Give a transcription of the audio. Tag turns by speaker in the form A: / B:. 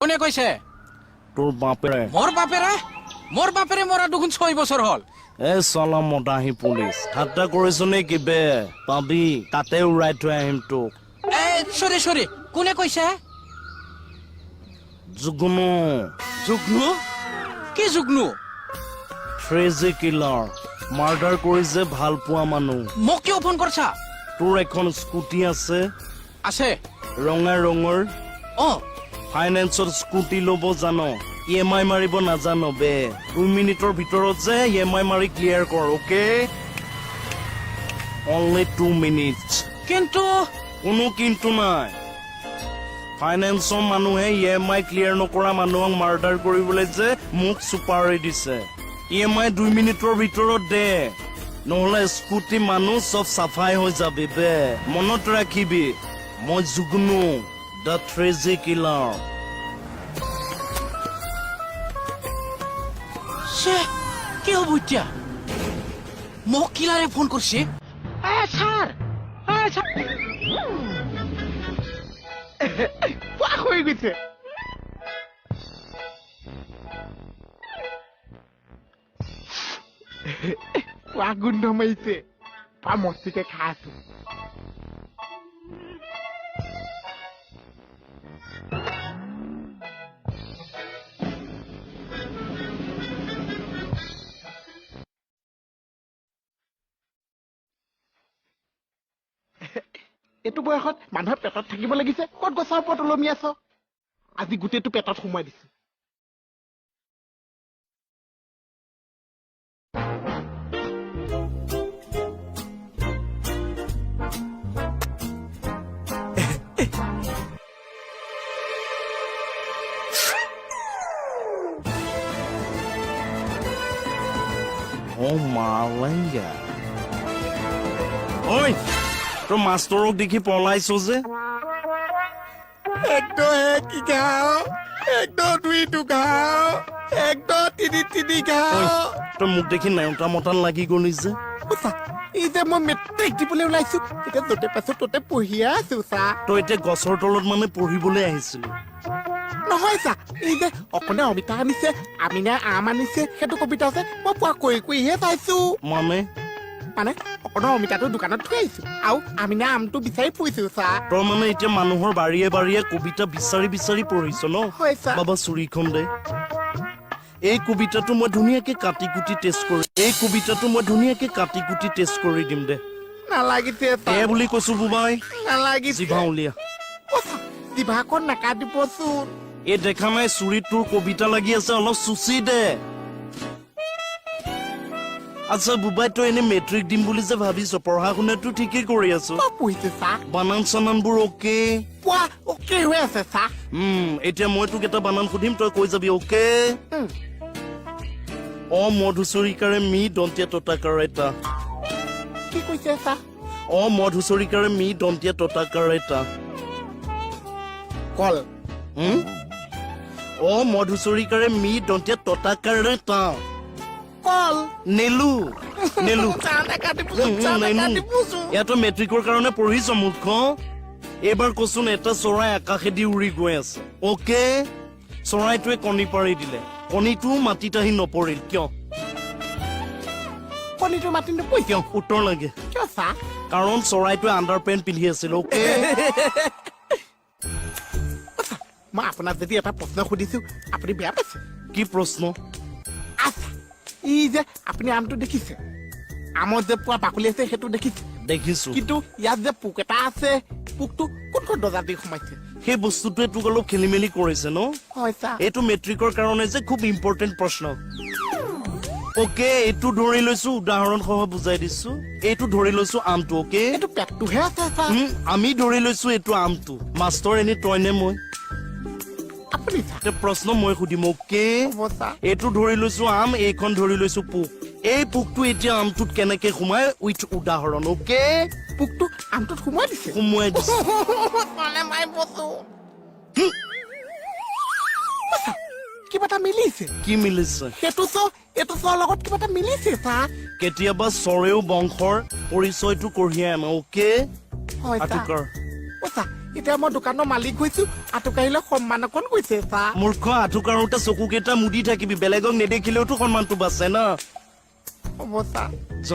A: কোনে কৈছে
B: তোৰ বাপেৰে
A: মোৰ বাপেৰে মৰা দেখোন 6 বছৰ হ'ল
B: এ চলা মদাহি পুলিচ ঠাট্টা কৰিছ নে কিবে পাবি তাতে উৰাই থৈ আহিম তোক
A: সৰি কোনে কৈছে
B: জুগনু
A: কি জুগনু
B: ট্ৰেজি কিলাৰ মাৰ্ডাৰ কৰিছে ভাল পোৱা মানুহ
A: মোক কিয় ফোন কৰছা
B: তোৰ এখন স্কুটি আছে ৰঙৰ ফাইনেন্সৰ স্কুটি ল'ব জানো EMI মাৰিব নাজানো বে 2 মিনিটৰ ভিতৰত যে EMI মাৰি ক্লিয়াৰ কৰ ওকে only 2 minutes
A: কিন্তু
B: কোনো কিন্তু নাই ফাইনেন্সৰ মানুহে EMI ক্লিয়াৰ নকৰা মানুহক মাৰ্ডাৰ কৰিবলৈ যে মোক সুপাৰি দিছে EMI 2 মিনিটৰ ভিতৰত দে নহলে স্কুটি মানুহ সব সাফাই হৈ যাবে বে মনত ৰাখিবি মই জুগনু দ্য ট্ৰেজি কিলাৰ
A: কি হব এতিয়া মোক কিলাৰে ফোন কৰিছে স্যাৰ
C: পাক হৈ গৈছে গোন্ধ মাৰিছে পা মস্তিকে খাই আছো এইটো বয়সত মানুহৰ পেটত থাকিব লাগিছে ক'ত গছৰ ওপৰত ওলমি আছ আজি গোটেইটো পেটত সোমাই দিছো
B: Oh মালাইয়া ঐ তোৰ মাষ্টৰক দেখি পলাইছ যে
C: একদম কি গাও একদম দুইটো গাও একদম তিনি গাও
B: তই মোক দেখি নেওতা মতান লাগি গলি যে
C: এই যে মই মেট্ৰিক দিবলৈ ওলাইছো এতিয়া য'তে পাইছো ততে পঢ়িয়ে আছো চা
B: তই এতিয়া গছৰ তলত মানে পঢ়িবলৈ আহিছিলি
C: নহয় চা এই যে অকণে অমিতা আনিছে আমিনা আম আনিছে সেইটো কবিতা আছে মই পোৱা কৈহে চাইছো
B: মানে
C: অকণে অমিতাটো দোকানত থৈ আহিছো আৰু আমিনা আমটো বিচাৰি ফুৰিছো চা
B: তই মানে এতিয়া মানুহৰ বাৰীয়ে কবিতা বিচাৰি পঢ়িছ ন বাবা চুৰিখন দে এই কবিতাটো মই ধুনীয়াকে কাটি কুটি টেষ্ট কৰি দিম দে
C: নালাগিছে
B: বুলি কৈছো বুবাই
C: নালাগিছে
B: জিভা উলিয়া
C: জিভাখন নাকাটিবচোন
B: এই দেখা নাই চুৰিত তোৰ কবিতা লাগি আছে অলপ চুচি দে আচ্ছা বুবাই তই এনে মেট্ৰিক দিম বুলি যে ভাবিছ পঢ়া শুনাটো ঠিকেই কৰি আছো বানান চানানবোৰ অকে
C: হৈ আছে চা
B: এতিয়া মই তোক এটা বানান সুধিম তই কৈ যাবি অকে মধুচৰিকাৰে মি দন্তীয়া ততাকাৰ এটা
C: কি কৈছে চা
B: মধুচৰিকাৰে মি দন্তীয়া ততাকাৰ এটা
C: কল
B: মধুচৰিকাৰে মি দন্তীয়া ততাকাৰ এটা
C: কল
B: নেলু ইয়াতো মেট্ৰিকৰ কাৰণে পঢ়িছ মূৰ্খ এইবাৰ কচোন এটা চৰাই আকাশেদি উৰি গৈ আছে অকে চৰাইটোৱে কণী পাৰি দিলে কণীটো মাটিত আহি নপৰিল কিয়
C: কণীটো মাটিত নপৰিল
B: কিয় উত্তৰ লাগে
C: কিয় চা
B: কাৰণ চৰাইটোৱে আণ্ডাৰ পেণ্ট পিন্ধি আছিল অকে
C: মই আপোনাক যদি এটা প্ৰশ্ন সুধিছো আপুনি বেয়া পাইছে
B: কি প্ৰশ্ন
C: ই যে আপুনি আমটো দেখিছে আমত যে পোৱা বাকলি আছে সেইটো
B: দেখিছো
C: কিন্তু ইয়াত যে পোক এটা আছে পোকটো কোনখন দৰ্জা দি সোমাইছে
B: সেই বস্তুটোৱে তোক অলপ খেলি মেলি কৰিছে ন এইটো মেট্ৰিকৰ কাৰণে যে খুব ইম্পৰ্টেণ্ট প্ৰশ্ন অকে এইটো ধৰি লৈছো উদাহৰণ সহ বুজাই দিছো এইটো ধৰি লৈছো আমটো অকে
C: এইটো পেটটোহে আছে
B: আমি ধৰি লৈছো এইটো আমটো মাষ্টৰ এনে তই নে মই প্ৰশ্ন মই সুধিম অকে এইটো ধৰি লৈছো আম এইখন ধৰি লৈছো পোক এই পোকটো এতিয়া আমটোত কেনেকে সোমাই উইথ উদাহৰণ অকে
C: পোকটো আমটোত সোমাই দিছে কিবা এটা মিলিছে
B: কি মিলিছে
C: সেইটো এইটো লগত কিবা এটা মিলিছে চা
B: কেতিয়াবা চৰেও বংশৰ পৰিচয়টো কঢ়িয়াই আনে অকে
C: এতিয়া মই দোকানৰ মালিক হৈছো আঁঠুকাঢ়িলে সন্মান অকণ গৈছে চা
B: মূৰ্খ আঁঠু কাৰোতে চকুকেইটা মুদি থাকিবি বেলেগক নেদেখিলেওতো সন্মানটো বাচে না
C: হ'ব চা
B: য